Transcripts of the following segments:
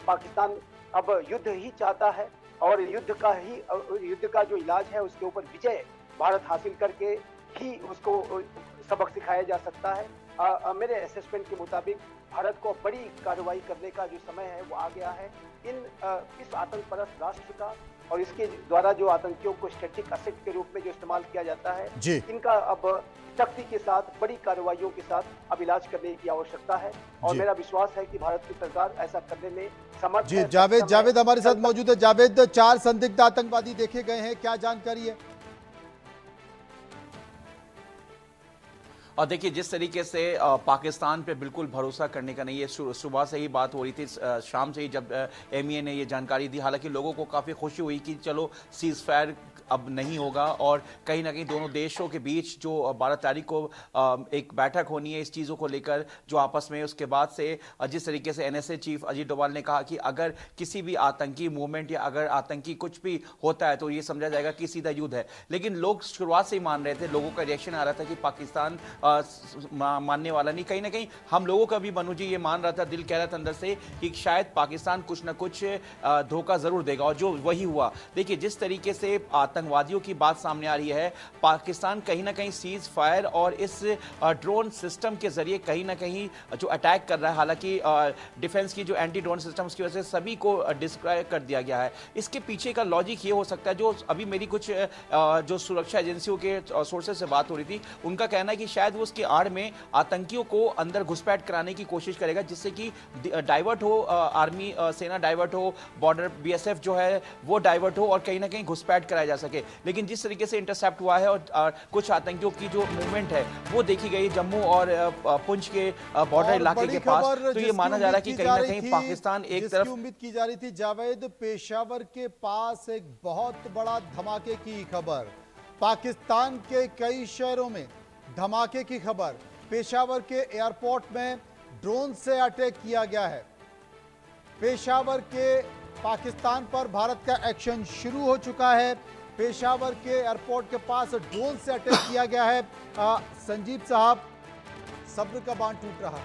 पाकिस्तान अब युद्ध ही चाहता है और युद्ध का जो इलाज है उसके ऊपर विजय भारत हासिल करके ही उसको सबक सिखाया जा सकता है। मेरे असेसमेंट के मुताबिक भारत को बड़ी कार्रवाई करने का जो समय है वो आ गया है। इस आतंकपरस्त राष्ट्र का और इसके द्वारा जो आतंकियों को स्ट्रेटेजिक असेट के रूप में जो इस्तेमाल किया जाता है, जी इनका अब शक्ति के साथ बड़ी कार्रवाइयों के साथ अब इलाज करने की आवश्यकता है और जी मेरा विश्वास है कि भारत की सरकार ऐसा करने में समर्थ जी है, जावेद सक्षम है। जावेद हमारे साथ मौजूद है। जावेद, 4 संदिग्ध आतंकवादी देखे गए हैं, क्या जानकारी है? और देखिए, जिस तरीके से पाकिस्तान पे बिल्कुल भरोसा करने का नहीं है, सुबह से ही बात हो रही थी, शाम से ही जब एमईए ने ये जानकारी दी, हालांकि लोगों को काफ़ी खुशी हुई कि चलो सीज फायर अब नहीं होगा और कहीं ना कहीं दोनों देशों के बीच जो 12 तारीख को एक बैठक होनी है इस चीज़ों को लेकर जो आपस में, उसके बाद से जिस तरीके से एनएसए चीफ अजीत डोभाल ने कहा कि अगर किसी भी आतंकी मूवमेंट या अगर आतंकी कुछ भी होता है तो ये समझा जाएगा कि सीधा युद्ध है। लेकिन लोग शुरुआत से ही मान रहे थे, लोगों का रिएक्शन आ रहा था कि पाकिस्तान मानने वाला नहीं। कहीं ना कहीं हम लोगों का भी, मनु जी, ये मान रहा था, दिल कह रहा था अंदर से कि शायद पाकिस्तान कुछ ना कुछ धोखा जरूर देगा और जो वही हुआ। देखिए, जिस तरीके से आतंकवादियों की बात सामने आ रही है, पाकिस्तान कहीं ना कहीं सीज फायर और इस ड्रोन सिस्टम के जरिए कहीं ना कहीं जो अटैक कर रहा है, हालांकि डिफेंस की जो एंटी ड्रोन सिस्टम की वजह से सभी को डिस्क्राइब कर दिया गया है। इसके पीछे का लॉजिक ये हो सकता है, जो अभी मेरी कुछ जो सुरक्षा एजेंसियों के सोर्सेज से बात हो रही थी, उनका कहना है कि शायद वो उसकी आड़ में आतंकियों को अंदर घुसपैठ कराने की कोशिश करेगा, जिससे कि डाइवर्ट हो आर्मी, सेना डाइवर्ट हो, बॉर्डर बीएसएफ जो है वो डाइवर्ट हो और कहीं ना कहीं घुसपैठ कराया जा सके। लेकिन जिस तरीके से इंटरसेप्ट हुआ है और कुछ आतंकियों की जो मूवमेंट है वो देखी गई जम्मू और पुंछ के बॉर्डर इलाके के पास, तो ये माना जा रहा है कि कहीं ना कहीं पाकिस्तान एक तरफ उम्मीद की जा रही थी जावेद, पेशावर के पास एक बहुत बड़ा धमाके की खबर, पाकिस्तान के कई शहरों में धमाके की खबर, पेशावर के एयरपोर्ट में ड्रोन से अटैक किया गया है। पेशावर के पाकिस्तान पर भारत का एक्शन शुरू हो चुका है। पेशावर के एयरपोर्ट के पास ड्रोन से अटैक किया गया है। संजीव साहब, सब्र का बांध टूट रहा।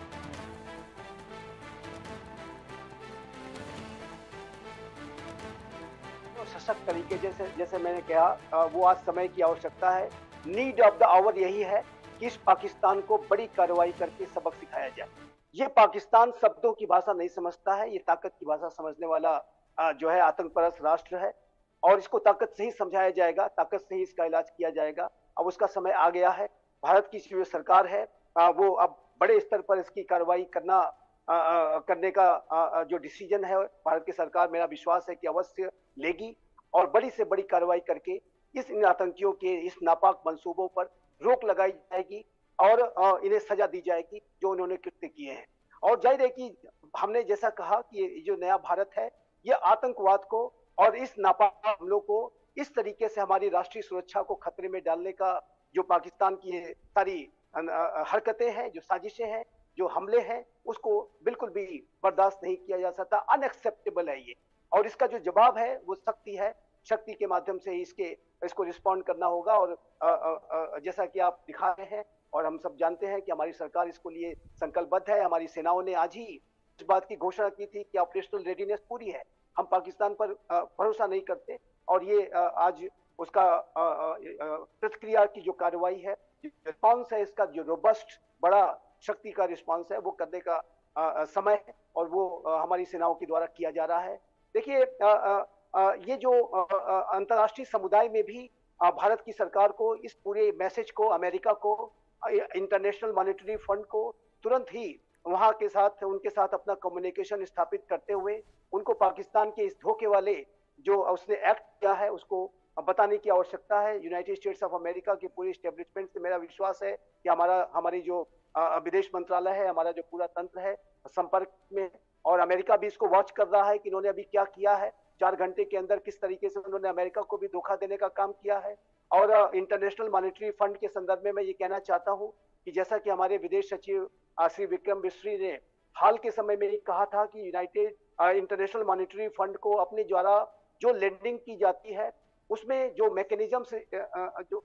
सशक्त तरीके जैसे मैंने कहा, वो आज समय की आवश्यकता है। नीड ऑफ द आवर यही है कि इस पाकिस्तान को बड़ी कार्रवाई करके सबक सिखाया जाए। ये पाकिस्तान शब्दों की भाषा नहीं समझता है, ये ताकत की भाषा समझने वाला जो है आतंकपरस्त राष्ट्र है और इसको ताकत से ही समझाया जाएगा, ताकत से ही इसका इलाज किया जाएगा। अब उसका समय आ गया है। भारत की जो सरकार है वो अब बड़े स्तर पर इसकी कार्रवाई करने का जो डिसीजन है भारत की सरकार, मेरा विश्वास है कि अवश्य लेगी और बड़ी से बड़ी कार्रवाई करके इन आतंकियों के इस नापाक मंसूबों पर रोक लगाई जाएगी और इन्हें सजा दी जाएगी जो उन्होंने कृत्य किए हैं। और जाहिर है कि हमने जैसा कहा कि ये जो नया भारत है, ये आतंकवाद को और इस नापाक हमलों को, इस तरीके से हमारी राष्ट्रीय सुरक्षा को खतरे में डालने का जो पाकिस्तान की सारी हरकतें हैं, जो साजिशें हैं, जो हमले हैं, उसको बिल्कुल भी बर्दाश्त नहीं किया जा सकता। अनएक्सेप्टेबल है ये और इसका जो जवाब है वो शक्ति है। शक्ति के माध्यम से इसको रिस्पॉन्ड करना होगा और जैसा कि आप दिखा रहे हैं और हम सब जानते हैं कि हमारी सरकार इसको लिए संकल्पबद्ध है। हमारी सेनाओं ने आज ही इस बात की घोषणा की थी कि ऑपरेशनल रेडीनेस पूरी है, हम पाकिस्तान पर भरोसा नहीं करते और ये आज उसका प्रतिक्रिया की जो कार्रवाई है, रिस्पॉन्स है, इसका जो रोबस्ट बड़ा शक्ति का रिस्पॉन्स है वो करने का समय है और वो हमारी सेनाओं के द्वारा किया जा रहा है। देखिए, ये जो अंतर्राष्ट्रीय समुदाय में भी भारत की सरकार को इस पूरे मैसेज को, अमेरिका को, इंटरनेशनल मॉनेटरी फंड को तुरंत ही वहां के साथ उनके साथ अपना कम्युनिकेशन स्थापित करते हुए उनको पाकिस्तान के इस धोखे वाले जो उसने एक्ट किया है उसको बताने की आवश्यकता है। यूनाइटेड स्टेट्स ऑफ अमेरिका के पूरे एस्टेब्लिशमेंट से मेरा विश्वास है कि हमारी जो विदेश मंत्रालय है, हमारा जो पूरा तंत्र है, संपर्क में, और अमेरिका भी इसको वॉच कर रहा है कि इन्होंने अभी क्या किया है। 4 घंटे के अंदर किस तरीके से उन्होंने अमेरिका को भी धोखा देने का काम किया है। और इंटरनेशनल मॉनेटरी फंड के संदर्भ में मैं ये कहना चाहता हूँ कि जैसा कि हमारे विदेश सचिव श्री विक्रम मिश्री ने हाल के समय में कहा था कि यूनाइटेड इंटरनेशनल मॉनेटरी फंड को अपने द्वारा जो लेंडिंग की जाती है उसमें जो मैकेनिज्म जो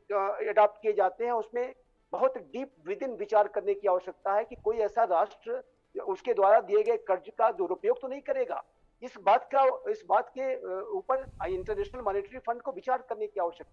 अडॉप्ट किए जाते हैं उसमें बहुत डीप विद इन विचार करने की आवश्यकता है कि कोई ऐसा राष्ट्र उसके द्वारा दिए गए कर्ज का दुरुपयोग तो नहीं करेगा। इस बात के ऊपर इंटरनेशनल मॉनेटरी फंड को विचार करने की आवश्यकता